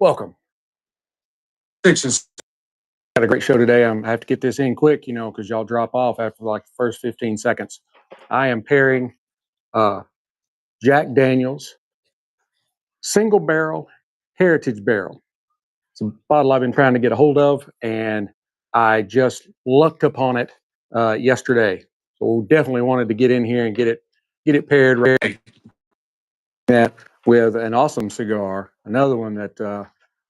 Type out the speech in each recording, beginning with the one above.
Welcome. Sticks-n-Stonez. Got a great show today. I have to get this in quick, because y'all drop off after like the first 15 seconds. I am pairing Jack Daniel's single barrel heritage barrel. It's a bottle I've been trying to get a hold of, and I just lucked upon it yesterday. So definitely wanted to get in here and get it paired right with an awesome cigar. Another one that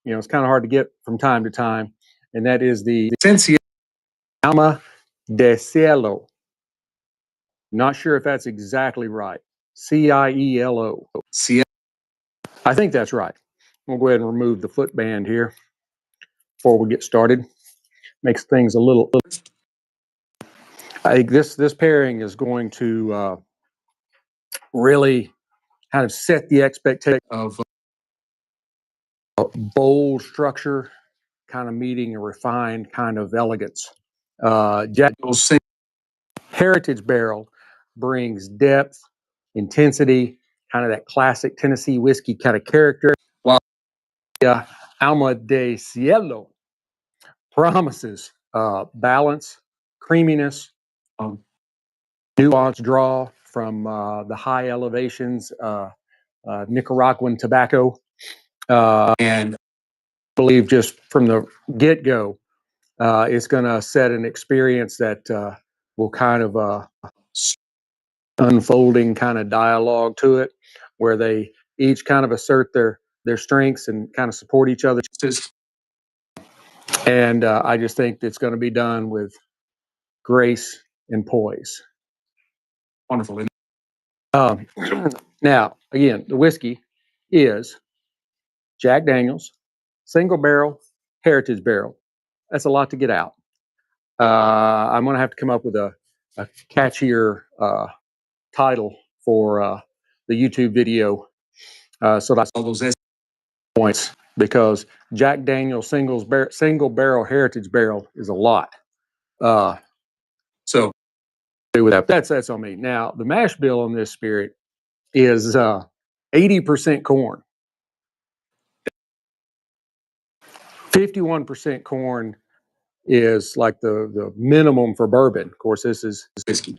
it's kind of hard to get from time to time, and that is the Plasencia Alma de Cielo. Not sure if that's exactly right. Cielo. I think that's right. We'll go ahead and remove the footband here before we get started. Makes things a little. I think this pairing is going to really kind of set the expectation of bold structure, kind of meeting a refined kind of elegance. Jack Daniel's Heritage Barrel brings depth, intensity, kind of that classic Tennessee whiskey kind of character. While Alma de Cielo promises balance, creaminess, nuance draw from the high elevations, Nicaraguan tobacco, and I believe just from the get-go, it's going to set an experience that will kind of unfolding kind of dialogue to it, where they each kind of assert their strengths and kind of support each other. And I just think it's going to be done with grace and poise. Wonderful. Now, again, the whiskey is Jack Daniel's single barrel heritage barrel. That's a lot to get out. I'm going to have to come up with a catchier title for the YouTube video, so that's all those points, because Jack Daniel's single barrel heritage barrel is a lot. So do with that. That's on me. Now the mash bill on this spirit is 80% corn, 51% corn is like the minimum for bourbon. Of course, this is whiskey.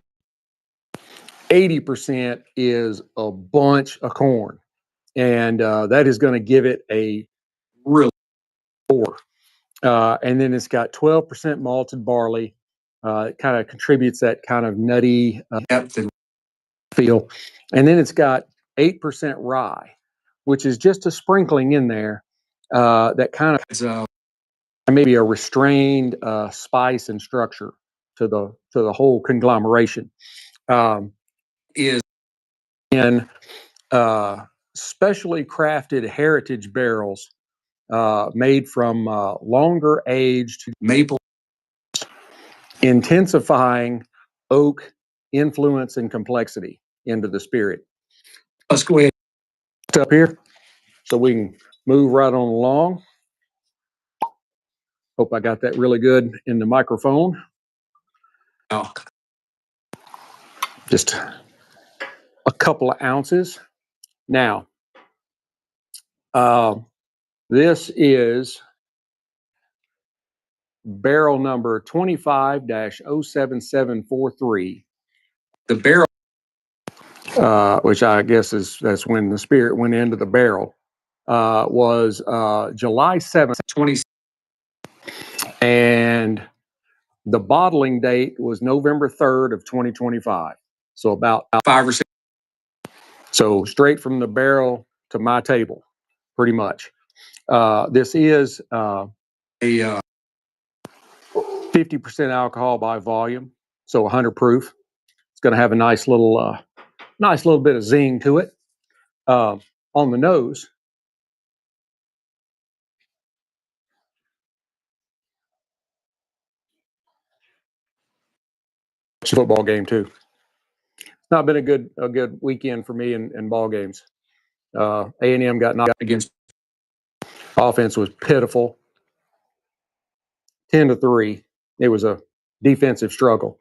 80% is a bunch of corn, and that is going to give it a real pour. And then it's got 12% malted barley. It kind of contributes that kind of nutty depth and feel. And then it's got 8% rye, which is just a sprinkling in there that kind of is maybe a restrained spice and structure to the whole conglomeration. Is in specially crafted heritage barrels made from longer aged maple, intensifying oak influence and complexity into the spirit. Let's go ahead up here so we can move right on along. Hope I got that really good in the microphone. Oh. Just a couple of ounces. Now, this is barrel number 25-07743. The barrel, which I guess that's when the spirit went into the barrel, was July 7th, 20. And the bottling date was November 3rd of 2025. So about 5 or 6. So straight from the barrel to my table, pretty much. This is a 50% alcohol by volume, so 100 proof. It's going to have a nice little bit of zing to it. On the nose, it's a football game too. It's not been a good weekend for me in ball games. A&M got knocked against. Offense was pitiful. 10-3. It was a defensive struggle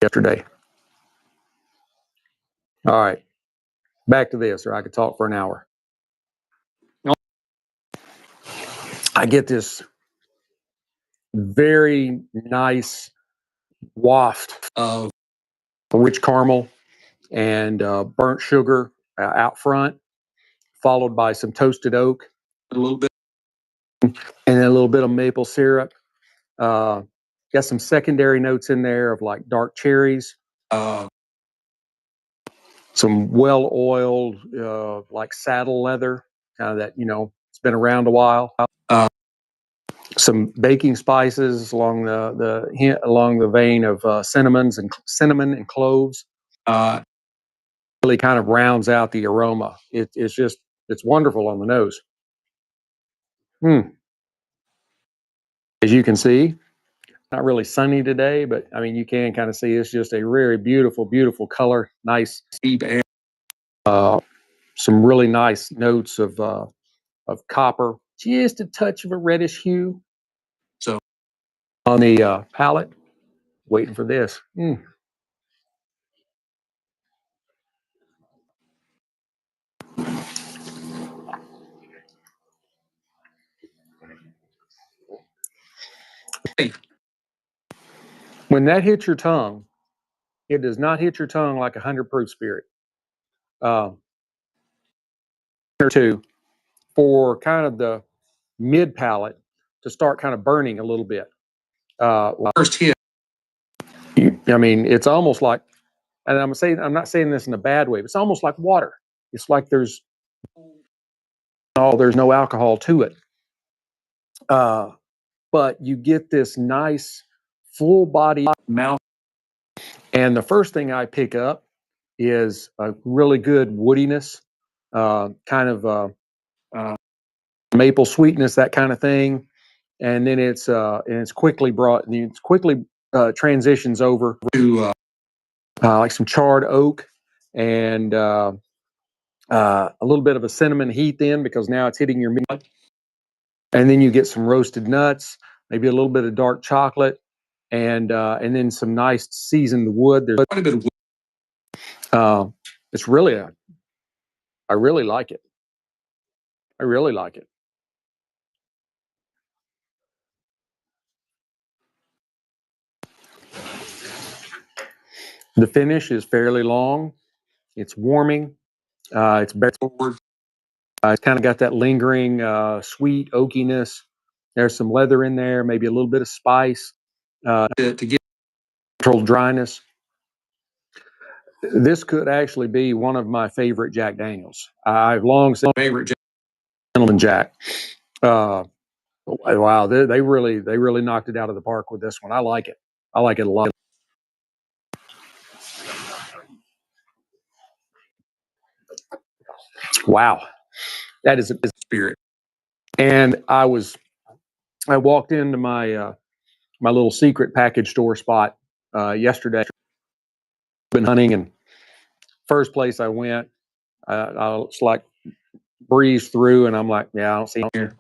yesterday. All right, back to this, or I could talk for an hour. I get this very nice waft of rich caramel and burnt sugar out front, followed by some toasted oak, a little bit, and then a little bit of maple syrup. Got some secondary notes in there of like dark cherries, some well-oiled, like saddle leather, kind of that, it's been around a while. Some baking spices along the vein of cinnamon and cloves. Really kind of rounds out the aroma. It's wonderful on the nose. As you can see, not really sunny today, but I mean, you can kind of see it's just a very beautiful, beautiful color. Nice deep air. Some really nice notes of copper, just a touch of a reddish hue. So on the palate, waiting for this. When that hits your tongue, it does not hit your tongue like 100 proof spirit. Or two for kind of the mid palate to start kind of burning a little bit. First hit, I mean, it's almost like, and I'm not saying this in a bad way, but it's almost like water. It's like there's no alcohol to it. But you get this nice full body mouth. And the first thing I pick up is a really good woodiness, kind of maple sweetness, that kind of thing. And then it's quickly transitions over to like some charred oak and a little bit of a cinnamon heat then, because now it's hitting your meat. And then you get some roasted nuts, maybe a little bit of dark chocolate, and then some nice seasoned wood. There's quite a bit of wood. I really like it. I really like it. The finish is fairly long. It's warming. It's very forward. It's kind of got that lingering sweet oakiness. There's some leather in there, maybe a little bit of spice to get controlled dryness. This could actually be one of my favorite Jack Daniels. I've long said favorite Gentleman Jack. Wow, they really knocked it out of the park with this one. I like it. I like it a lot. Wow, that is a spirit. And I walked into my my little secret package store spot yesterday. Been hunting, and first place I went, I was like breezed through, and I'm like, yeah, I don't see it here.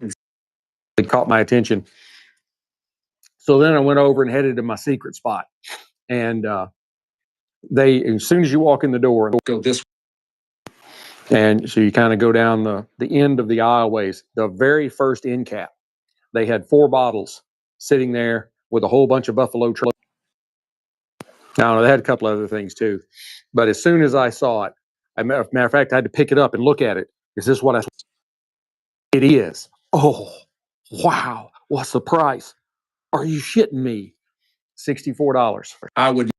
It caught my attention. So then I went over and headed to my secret spot, and as soon as you walk in the door, go this way. And so you kind of go down the end of the aisleways. The very first end cap, they had 4 bottles sitting there with a whole bunch of Buffalo Trace. Now, they had a couple other things too, but as soon as I saw it, matter of fact, I had to pick it up and look at it. Is this what it is? Oh, wow! What's the price? Are you shitting me? $64. I would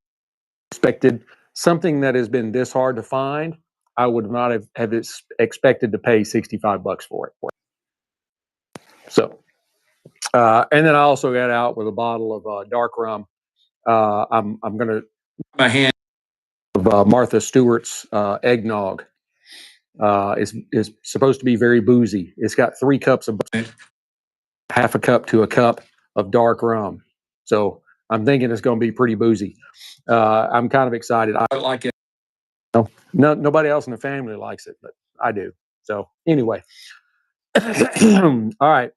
expected something that has been this hard to find. I would not have expected to pay $65 for it. So, and then I also got out with a bottle of dark rum. I'm gonna my hand of Martha Stewart's eggnog. Is supposed to be very boozy. It's got 3 cups of half a cup to a cup of dark rum. So I'm thinking it's going to be pretty boozy. I'm kind of excited. I like it. Nobody else in the family likes it, but I do. So anyway, all right,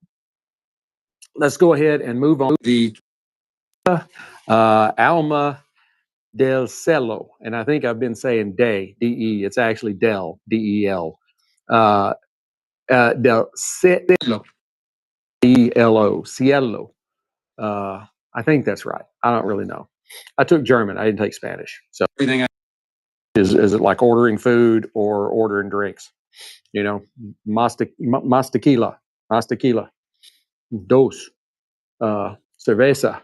let's go ahead and move on to the Alma del Cielo, and I think I've been saying D-E. It's actually Del, D-E-L. Del Cielo. E-L-O, Cielo. I think that's right. I don't really know. I took German. I didn't take Spanish. So everything is it like ordering food or ordering drinks? You know, mas tequila, dos, cerveza,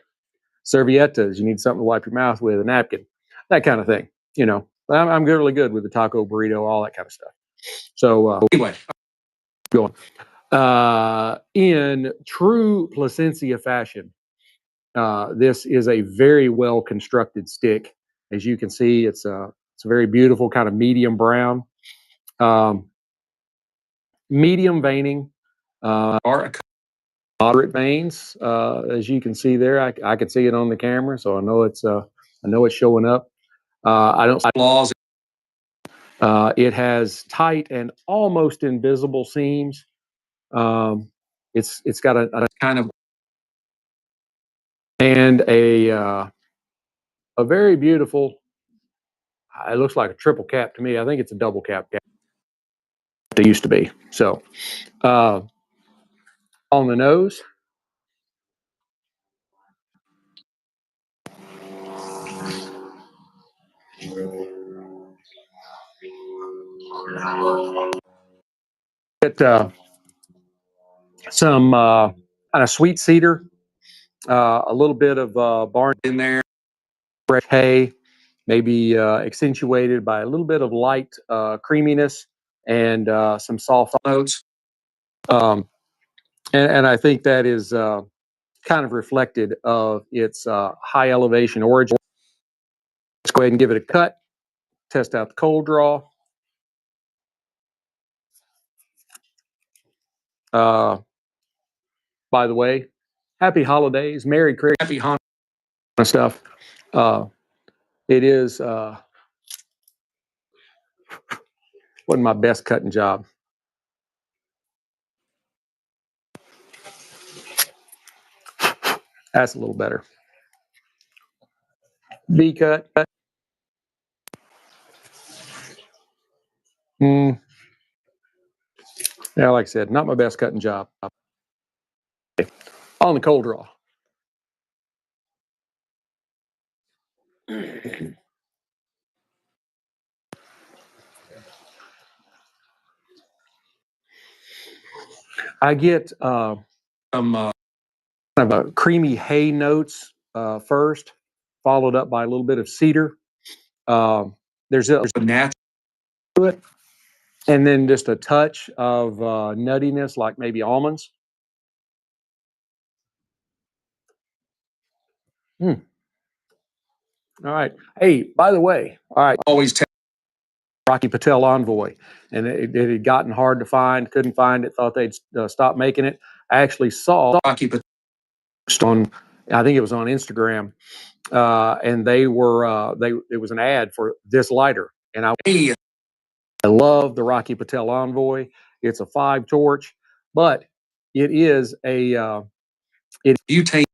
servietas. You need something to wipe your mouth with, a napkin, that kind of thing. You know, I'm really good with the taco, burrito, all that kind of stuff. So anyway, going in true Plasencia fashion. This is a very well constructed stick. As you can see, it's a very beautiful kind of medium brown, medium veining, are moderate veins. As you can see there, I can see it on the camera, so I know it's showing up. I don't flaws. It has tight and almost invisible seams. It's got a Kind of and a very beautiful. It looks like a triple cap to me. I think it's a double cap. They used to be. So on the nose, get some kind of sweet cedar, a little bit of barn in there. fresh hay, maybe accentuated by a little bit of light creaminess and some soft Notes. And I think that is kind of reflected of its high elevation origin. Let's go ahead and give it a cut, test out the cold draw. By the way, happy holidays, Merry Christmas, Happy Hanukkah stuff. It is wasn't my best cutting job. That's a little better. V cut. Mm. Yeah, like I said, not my best cutting job. On the cold draw. I get some kind of a creamy hay notes first, followed up by a little bit of cedar. There's a natural to it, and then just a touch of nuttiness, like maybe almonds. Mm. All right. Hey, by the way, all right. always Rocky Patel Envoy, and it had gotten hard to find. Couldn't find it. Thought they'd stop making it. I actually saw Rocky Patel on, I think it was on Instagram, and they were it was an ad for this lighter, and I love the Rocky Patel Envoy. It's a 5 torch, but it is a butane.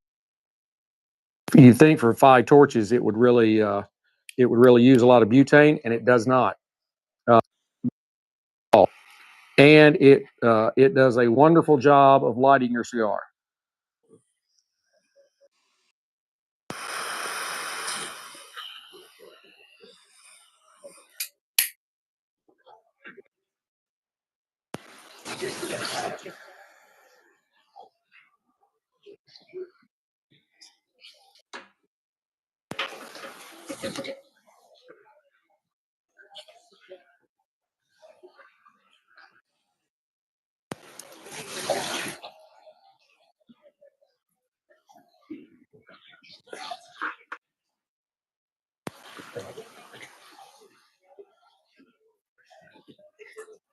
you think for 5 torches it would really use a lot of butane, and it does not. And it does a wonderful job of lighting your cigar.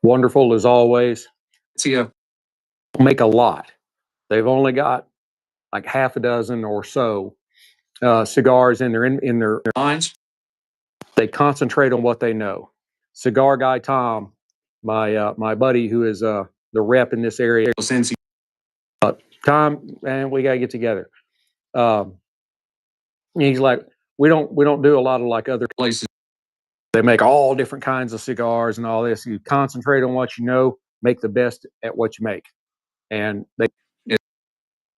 Wonderful as always. See ya. Make a lot. They've only got like half a dozen or so cigars in their Lines. They concentrate on what they know. Cigar guy Tom, my buddy who is the rep in this area. Plasencia. Tom, man, we gotta get together. He's like, we don't do a lot of like other Places. They make all different kinds of cigars and all this. You concentrate on what you know, make the best at what you make, and they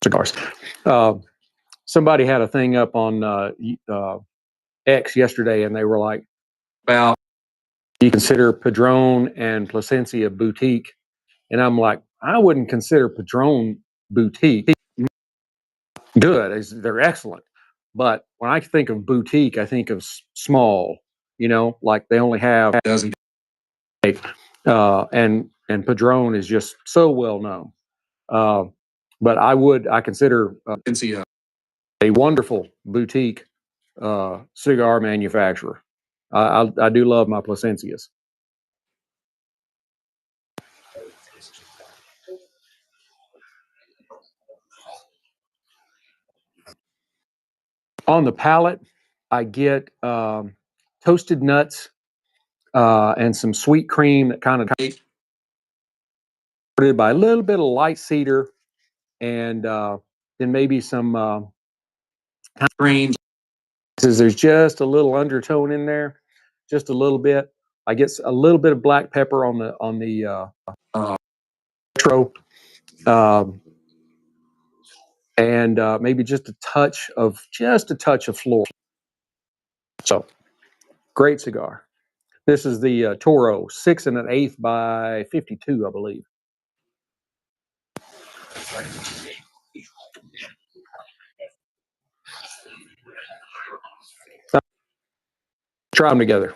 cigars. Somebody had a thing up on X yesterday, and they were like, about you consider Padron and Plasencia boutique? And I'm like, I wouldn't consider Padron boutique. Good, they're excellent. But when I think of boutique, I think of small, like they only have doesn't and Padron is just so well known. But I consider a wonderful boutique cigar manufacturer. I do love my Plasencias. On the palate, I get toasted nuts and some sweet cream that kind of supported by a little bit of light cedar, and then maybe some range. There's just a little undertone in there, just a little bit. I get a little bit of black pepper on the retro, and maybe just a touch of floral. So great cigar. This is the Toro 6 1/8 by 52, I believe. Try them together.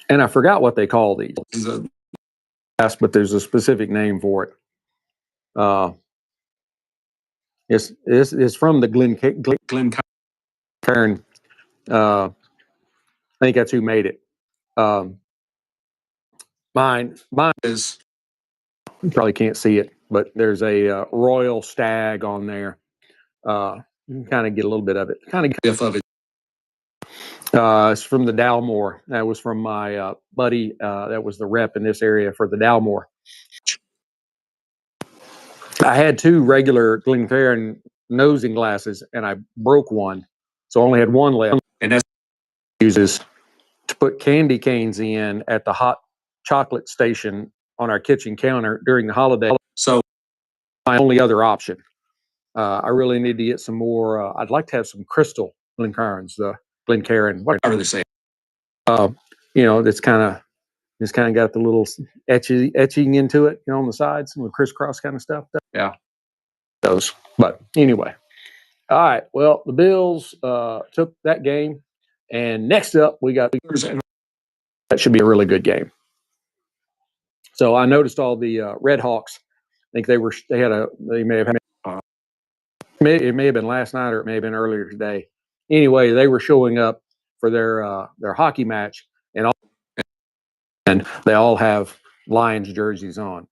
And I forgot what they call these, but there's a specific name for it. It's from the Glencairn. I think that's who made it. Mine Is you probably can't see it, but there's a royal stag on there. You can kind of get a little bit of it. of it. It's from the Dalmore. That was from my buddy. That was the rep in this area for the Dalmore. I had two regular Glencairn nosing glasses, and I broke one, so I only had one left. And that's Uses to put candy canes in at the hot chocolate station on our kitchen counter during the holiday. so My only other option. I really need to get some more. I'd like to have some crystal Glencairns, Glencairn, whatever they say. That's kind of got the little etching into it, on the sides, some crisscross kind of stuff. Yeah. Those. But anyway. All right. Well, the Bills took that game. And next up, we got that should be a really good game. So I noticed all the Red Hawks. I think they may have had, it may have been last night or it may have been earlier today. Anyway, they were showing up for their hockey match, and they all have Lions jerseys on,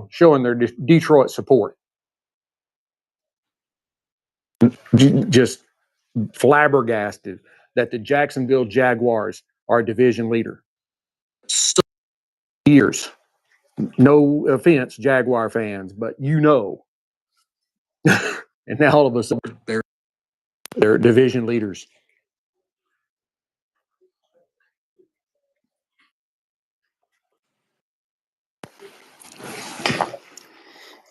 showing their Detroit support. Just flabbergasted that the Jacksonville Jaguars are a division leader. Years. No offense, Jaguar fans, but and now all of a sudden they're division leaders.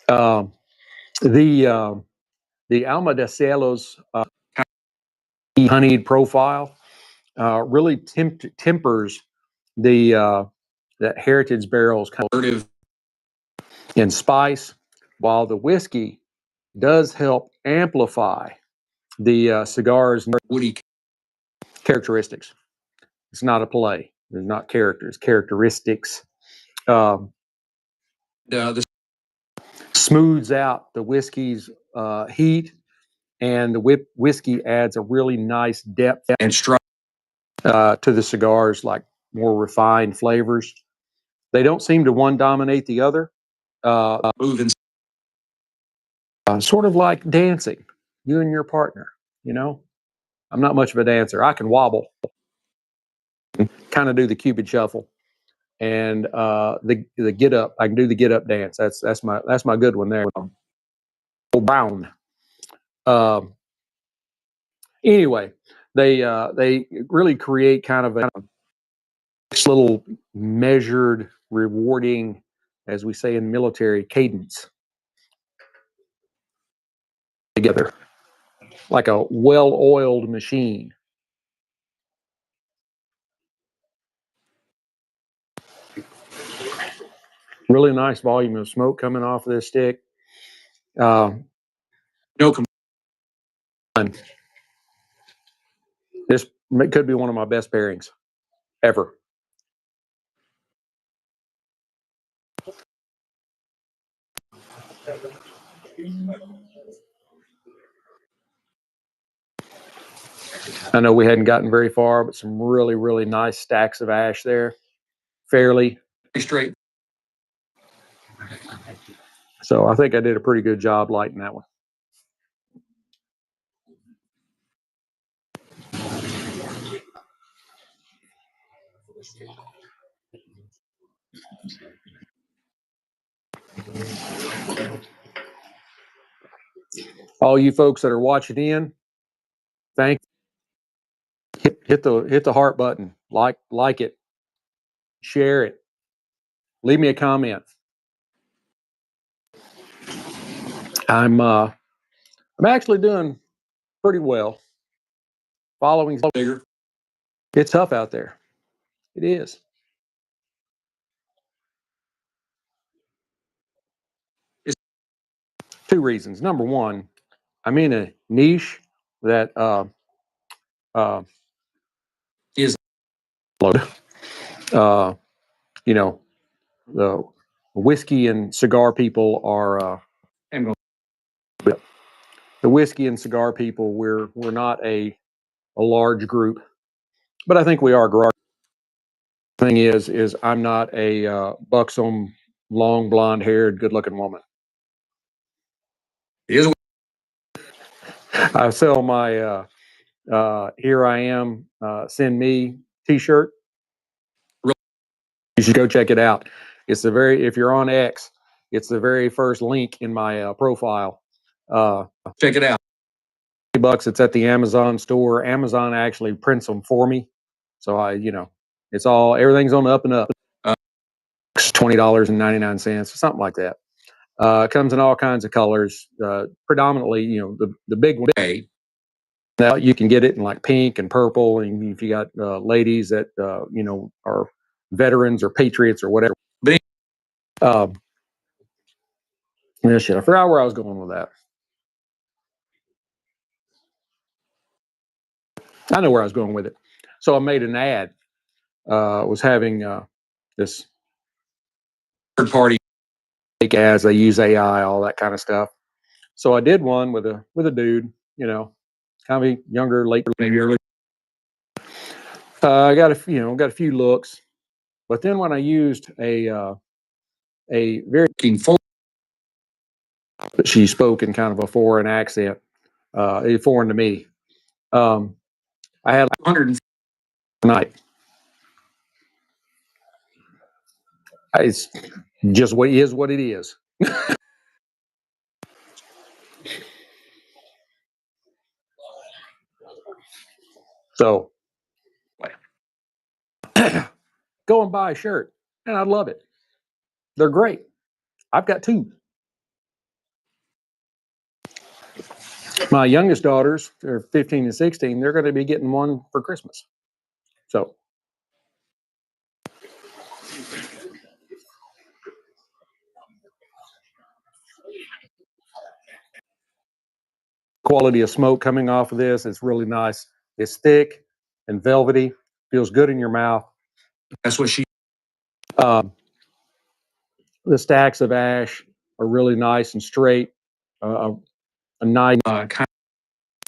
The Alma de Cielo's honeyed profile really tempers that heritage barrel's kind of in spice, while the whiskey does help amplify the cigar's woody characteristics. It's not a play. There's not characters, characteristics. This smooths out the whiskey's heat, and the whiskey adds a really nice depth and structure to the cigars, like more refined flavors. They don't seem to one dominate the other. Moving, sort of like dancing, you and your partner. I'm not much of a dancer. I can wobble, kind of do the Cupid shuffle, and the get up. I can do the get up dance. That's my good one there. Brown. Anyway, they really create kind of a little measured, rewarding, as we say in military, cadence together, like a well-oiled machine. Really nice volume of smoke coming off of this stick. No This could be one of my best pairings ever. I know we hadn't gotten very far, but some really, really nice stacks of ash there, fairly straight. So I think I did a pretty good job lighting that one. All you folks that are watching in, thank hit the heart button, like it, share it, leave me a comment. I'm actually doing pretty well. Following Bigger. It's tough out there. It is. It's two reasons. Number one, I'm in a niche that is you know, the whiskey and cigar people are the whiskey and cigar people. We're not a large group, but I think we are growing. Thing is I'm not a buxom, long blonde haired, good looking woman. is I sell my here I am, send me t-shirt. You should go check it out. It's the very, if you're on X, it's the very first link in my profile. check it out. $20. It's at the Amazon store. Amazon actually prints them for me. So it's all, everything's on the up and up. $20.99, something like that. It comes in all kinds of colors. Predominantly, the big one. Now you can get it in like pink and purple, and if you got ladies that are veterans or patriots or whatever. Yeah, shit, I forgot where I was going with that. I know where I was going with it. So I made an ad. Was having this Third party ads. They use AI, all that kind of stuff. So I did one with a dude, kind of a younger, late, maybe early. I got a few looks, but then when I used a very full, she spoke in kind of a foreign accent, foreign to me. I had 100 night. It's just what is what it is. So go and buy a shirt, and I'd love it. They're great. I've got two. My youngest daughters, they're 15 and 16. They're going to be getting one for Christmas. So quality of smoke coming off of this is really nice. It's thick and velvety. Feels good in your mouth. That's what she. The stacks of ash are really nice and straight. A nice Kind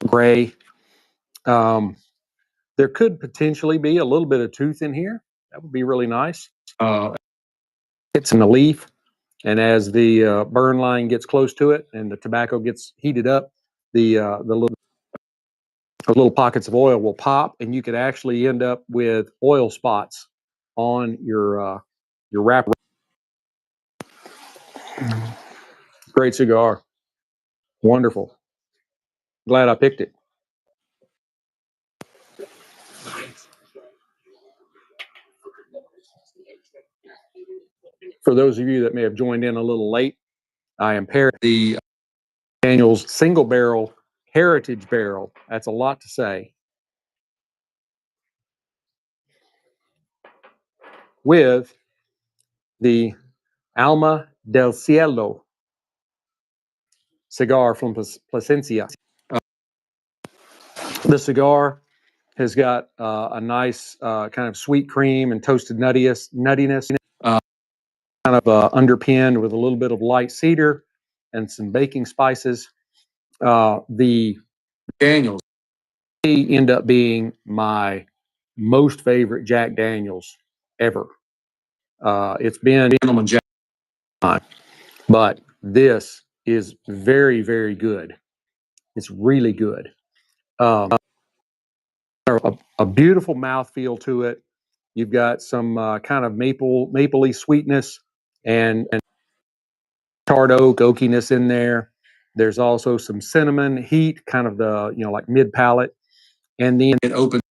of gray. There could potentially be a little bit of tooth in here. That would be really nice. It's in the leaf, and as the burn line gets close to it and the tobacco gets heated up, the little pockets of oil will pop, and you could actually end up with oil spots on your wrapper. Great cigar. Wonderful. Glad I picked it. For those of you that may have joined in a little late, I am pairing the Daniels single barrel heritage barrel. That's a lot to say. With the Alma del Cielo cigar from Plasencia. The cigar has got a nice kind of sweet cream and toasted nuttiness, kind of underpinned with a little bit of light cedar and some baking spices. The Daniels end up being my most favorite Jack Daniels ever. It's been Gentleman Jack, but this is very, very good. It's really good. A beautiful mouthfeel to it. You've got some kind of mapley sweetness and charred oakiness in there. There's also some cinnamon heat, kind of the like mid palate, and then it opens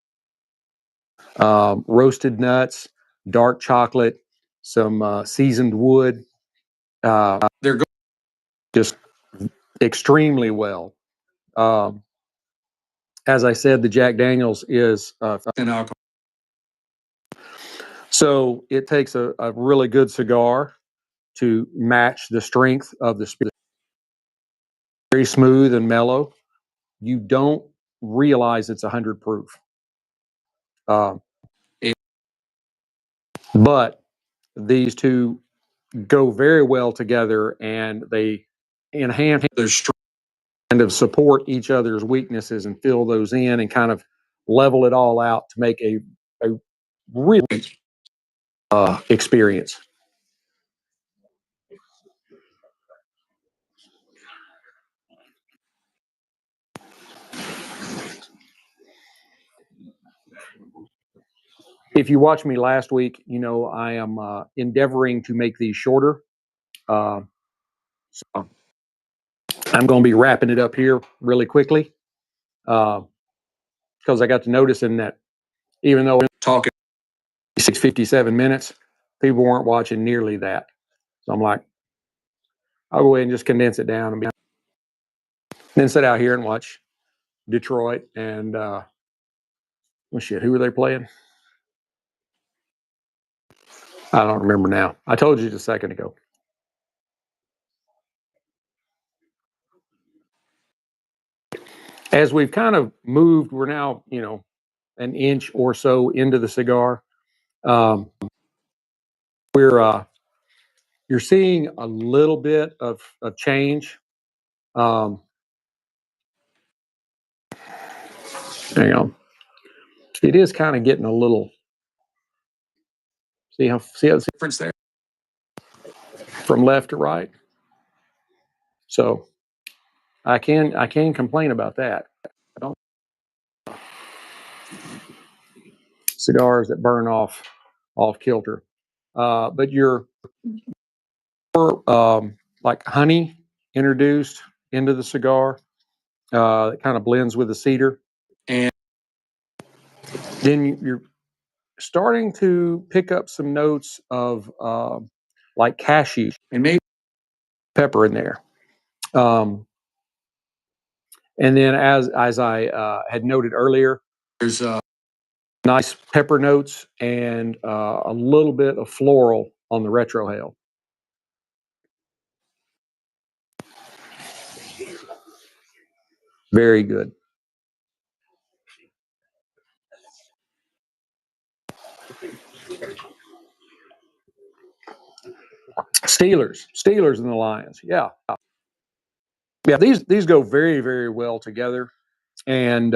roasted nuts, dark chocolate, some seasoned wood. They're just extremely well. As I said, the Jack Daniels is an alcohol. So it takes a really good cigar to match the strength of the spirit. Very smooth and mellow. You don't realize it's 100 proof. But these two go very well together, and they enhance their strength, kind of support each other's weaknesses and fill those in and kind of level it all out to make a real experience. If you watched me last week, you know I am endeavoring to make these shorter. So I'm going to be wrapping it up here really quickly because I got to noticing that even though we're talking 57 minutes, people weren't watching nearly that. So I'm like, I'll go ahead and just condense it down and then sit out here and watch Detroit and oh shit, who were they playing? I don't remember now. I told you just a second ago. As we've kind of moved, we're now, an inch or so into the cigar. You're seeing a little bit of change. Hang on. It is kind of getting a little. See the difference there from left to right. So I can complain about that. I don't cigars that burn off kilter, but you're like honey introduced into the cigar. It kind of blends with the cedar, and then you're starting to pick up some notes of like cashew and maybe pepper in there. And then as I had noted earlier, there's nice pepper notes and a little bit of floral on the retrohale. Very good. Steelers and the Lions. Yeah. These go very, very well together. And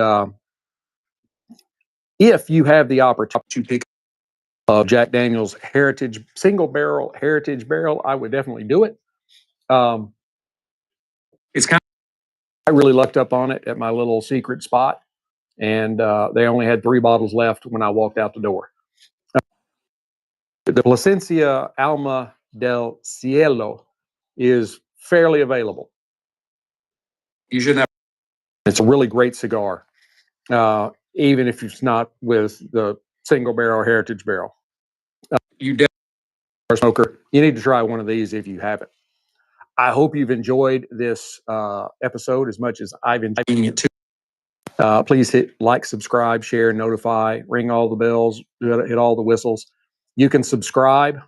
if you have the opportunity to pick up Jack Daniel's single barrel heritage barrel, I would definitely do it. It's kind of, I really lucked up on it at my little secret spot, and they only had 3 bottles left when I walked out the door. The Plasencia Alma del Cielo is fairly available. You should have. It's a really great cigar, even if it's not with the single barrel heritage barrel. You smoker, you need to try one of these if you haven't. I hope you've enjoyed this episode as much as I've enjoyed it too. Please hit like, subscribe, share, notify, ring all the bells, hit all the whistles. You can subscribe,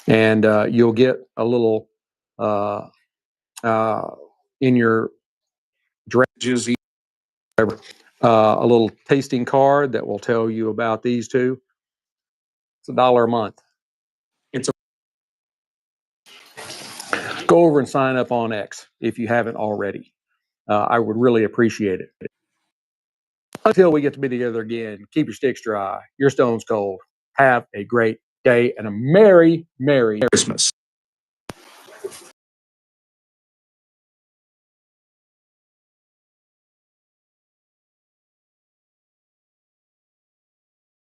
and you'll get a little in your dredges, a little tasting card that will tell you about these two. It's $1 a month. Go over and sign up on X if you haven't already. I would really appreciate it. Until we get to be together again, keep your sticks dry, your stones cold. Have a great day and a merry, merry Christmas.